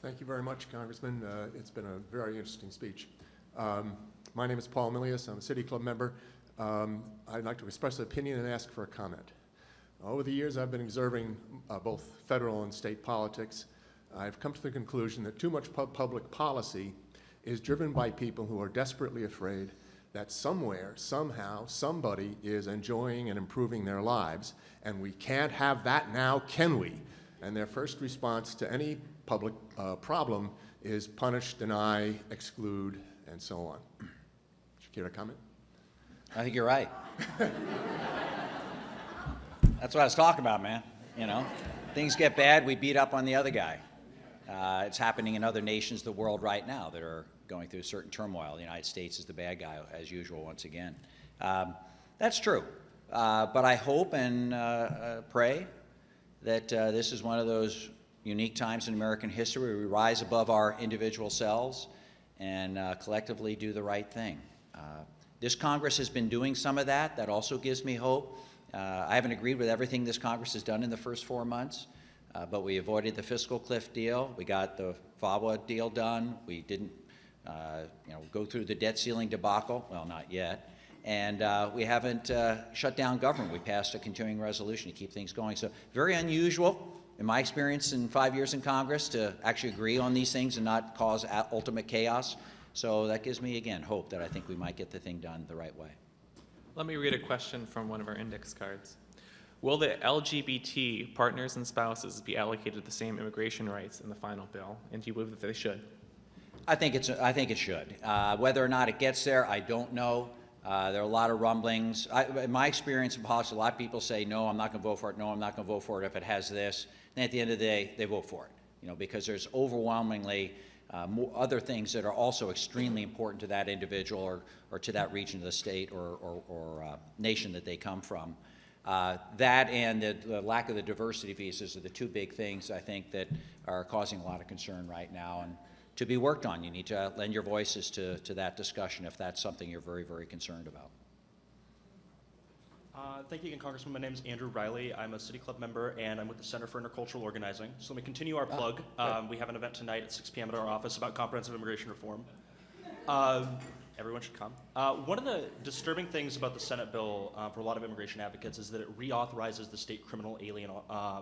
Thank you very much, Congressman. It's been a very interesting speech. My name is Paul Milius. I'm a City Club member. I'd like to express an opinion and ask for a comment. Over the years, I've been observing both federal and state politics. I've come to the conclusion that too much public policy is driven by people who are desperately afraid that somewhere, somehow, somebody is enjoying and improving their lives, and we can't have that now, can we? And their first response to any public problem is punish, deny, exclude, and so on. Would you care to comment? I think you're right. That's what I was talking about, man. You know, things get bad, we beat up on the other guy. It's happening in other nations of the world right now that are going through certain turmoil. The United States is the bad guy, as usual, once again. That's true. But I hope and pray that this is one of those unique times in American history where we rise above our individual selves and collectively do the right thing. This Congress has been doing some of that. That also gives me hope. I haven't agreed with everything this Congress has done in the first 4 months, but we avoided the fiscal cliff deal. We got the FAWA deal done. We didn't go through the debt ceiling debacle. Well, not yet. And we haven't shut down government. We passed a continuing resolution to keep things going. So very unusual, in my experience in 5 years in Congress, to actually agree on these things and not cause ultimate chaos. So that gives me, again, hope that I think we might get the thing done the right way. Let me read a question from one of our index cards. Will the LGBT partners and spouses be allocated the same immigration rights in the final bill? And do you believe that they should? I think it should. Whether or not it gets there, I don't know. There are a lot of rumblings. In my experience in politics, a lot of people say, no, I'm not going to vote for it. No, I'm not going to vote for it if it has this. And at the end of the day, they vote for it, because there's overwhelmingly other things that are also extremely important to that individual or to that region of the state or nation that they come from. That and the lack of the diversity visas are the two big things, I think, that are causing a lot of concern right now and to be worked on. You need to lend your voices to that discussion if that's something you're very, very concerned about. Thank you again, Congressman. My name is Andrew Riley. I'm a City Club member, and I'm with the Center for Intercultural Organizing. So let me continue our plug. We have an event tonight at 6 p.m. at our office about comprehensive immigration reform. Everyone should come. One of the disturbing things about the Senate bill for a lot of immigration advocates is that it reauthorizes the state criminal alien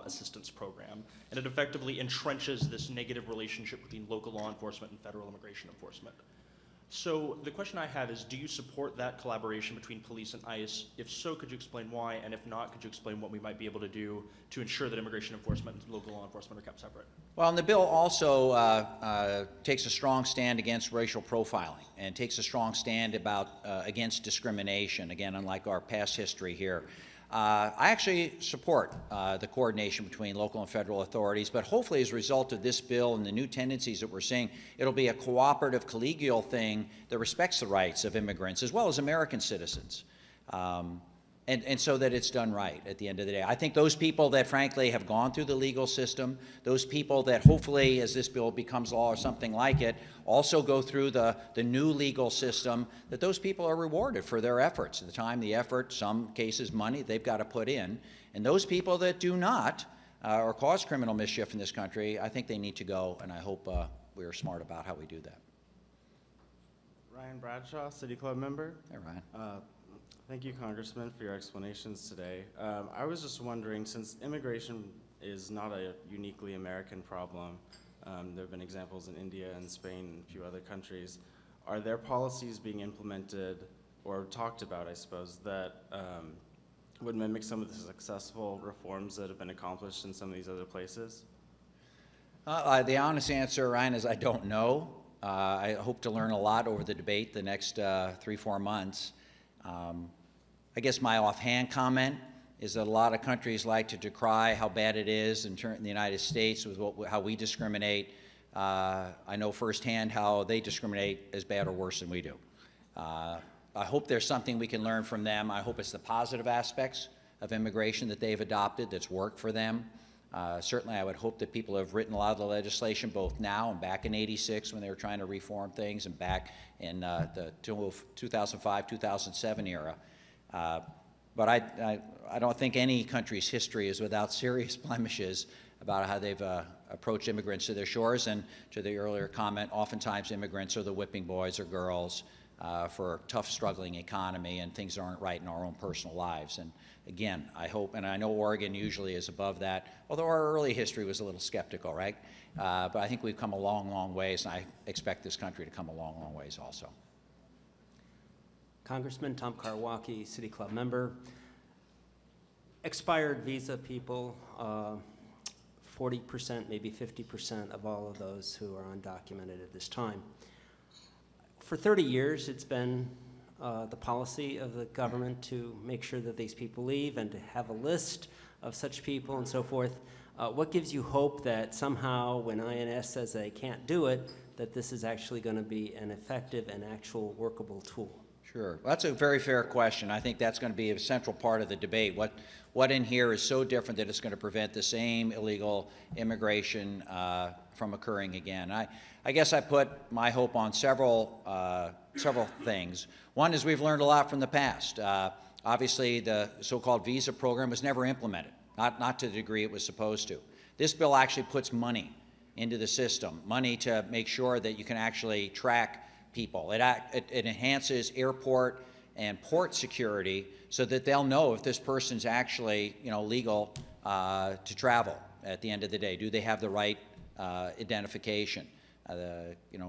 assistance program, and it effectively entrenches this negative relationship between local law enforcement and federal immigration enforcement. So the question I have is, do you support that collaboration between police and ICE? If so, could you explain why? And if not, could you explain what we might be able to do to ensure that immigration enforcement and local law enforcement are kept separate? Well, and the bill also takes a strong stand against racial profiling and takes a strong stand against discrimination, again, unlike our past history here. I actually support the coordination between local and federal authorities, but hopefully as a result of this bill and the new tendencies that we're seeing, it'll be a cooperative, collegial thing that respects the rights of immigrants as well as American citizens. And so that it's done right at the end of the day. I think those people that frankly have gone through the legal system, those people that hopefully as this bill becomes law or something like it, also go through the new legal system, that those people are rewarded for their efforts, the time, the effort, some cases money they've got to put in. And those people that do not or cause criminal mischief in this country, I think they need to go, and I hope we are smart about how we do that. Ryan Bradshaw, City Club member. Hey, Ryan. Thank you, Congressman, for your explanations today. I was just wondering, since immigration is not a uniquely American problem, there have been examples in India and Spain and a few other countries, are there policies being implemented or talked about, I suppose, that would mimic some of the successful reforms that have been accomplished in some of these other places? The honest answer, Ryan, is I don't know. I hope to learn a lot over the debate the next 3-4 months. I guess my offhand comment is that a lot of countries like to decry how bad it is in the United States with how we discriminate. I know firsthand how they discriminate as bad or worse than we do. I hope there's something we can learn from them. I hope it's the positive aspects of immigration that they've adopted that's worked for them. Certainly I would hope that people have written a lot of the legislation both now and back in '86 when they were trying to reform things and back in the 2005-2007 era. But I don't think any country's history is without serious blemishes about how they've approach immigrants to their shores. And to the earlier comment, oftentimes immigrants are the whipping boys or girls for a tough, struggling economy, and things aren't right in our own personal lives. And again, I hope, and I know Oregon usually is above that, although our early history was a little skeptical, right? But I think we've come a long, long ways, and I expect this country to come a long, long ways also. Congressman Tom Karwacki, City Club member. Expired visa people, 40%, maybe 50% of all of those who are undocumented at this time. For 30 years, it's been the policy of the government to make sure that these people leave and to have a list of such people and so forth. What gives you hope that somehow when INS says they can't do it, that this is actually going to be an effective and actual workable tool? Sure. Well, that's a very fair question. I think that's going to be a central part of the debate. What in here is so different that it's going to prevent the same illegal immigration from occurring again? I guess I put my hope on several things. One is we've learned a lot from the past. Obviously, the so-called visa program was never implemented, not to the degree it was supposed to. This bill actually puts money into the system, money to make sure that you can actually track people. It enhances airport and port security so that they'll know if this person's actually, legal to travel at the end of the day. Do they have the right identification? In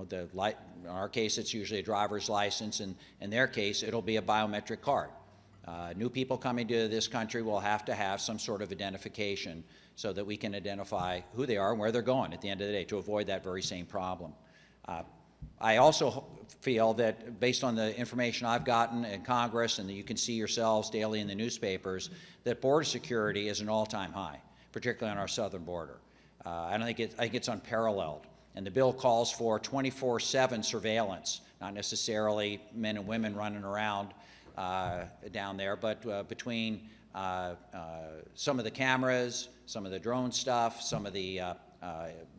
our case, it's usually a driver's license, and in their case, it'll be a biometric card. New people coming to this country will have to have some sort of identification so that we can identify who they are and where they're going at the end of the day to avoid that very same problem. I also feel that based on the information I've gotten in Congress and that you can see yourselves daily in the newspapers, that border security is an all-time high, particularly on our southern border. I think it's unparalleled. And the bill calls for 24/7 surveillance, not necessarily men and women running around down there, but between some of the cameras, some of the drone stuff, some of the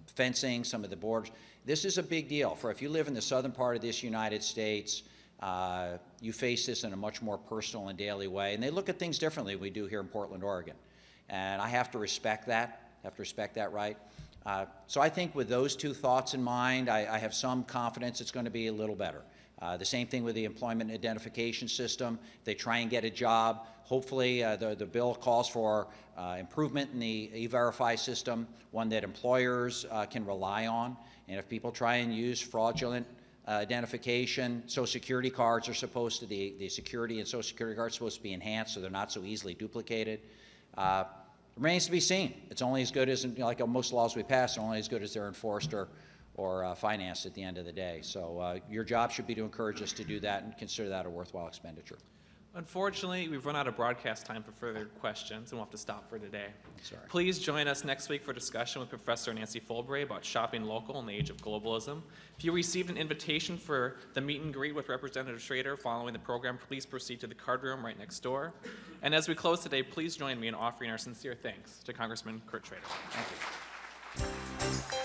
fencing, some of the borders. This is a big deal. For if you live in the southern part of this United States, you face this in a much more personal and daily way. And they look at things differently than we do here in Portland, Oregon. And I have to respect that, right? So I think with those two thoughts in mind, I have some confidence it's going to be a little better. The same thing with the employment identification system. If they try and get a job, hopefully the bill calls for improvement in the E-Verify system, one that employers can rely on. And if people try and use fraudulent identification, Social Security cards are supposed to, the security and Social Security cards are supposed to be enhanced so they're not so easily duplicated. Remains to be seen. It's only as good as, like most laws we pass, are only as good as they're enforced or financed at the end of the day. So your job should be to encourage us to do that and consider that a worthwhile expenditure. Unfortunately, we've run out of broadcast time for further questions, and we'll have to stop for today. Sorry. Please join us next week for discussion with Professor Nancy Fulbray about shopping local in the age of globalism. If you received an invitation for the meet and greet with Representative Schrader following the program, please proceed to the card room right next door. And as we close today, please join me in offering our sincere thanks to Congressman Kurt Schrader. Thank you.